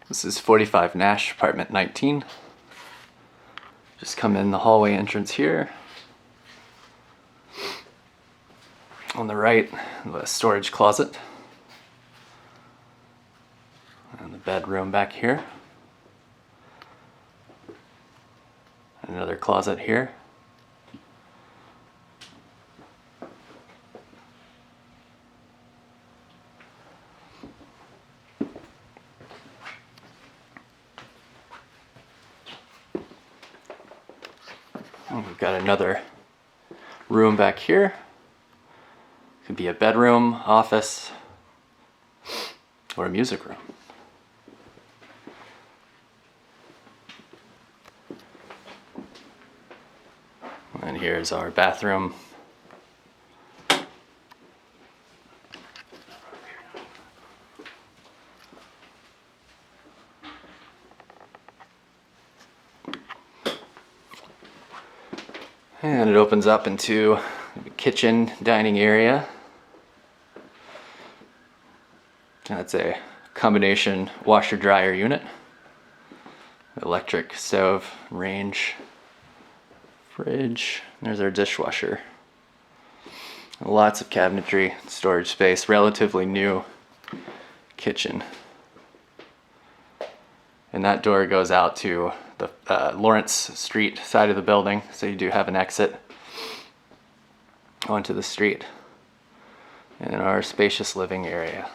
This is 45 Nash, apartment 19. Just come in the hallway entrance here. On the right, the storage closet. And the bedroom back here. Another closet here. And we've got another room back here. Could be a bedroom, office, or a music room. And here's our bathroom. And it opens up into the kitchen dining area. That's a combination washer dryer unit. Electric stove, range, fridge. There's our dishwasher. Lots of cabinetry, storage space, relatively new kitchen. And that door goes out to the Lawrence Street side of the building, so you do have an exit onto the street. And our spacious living area.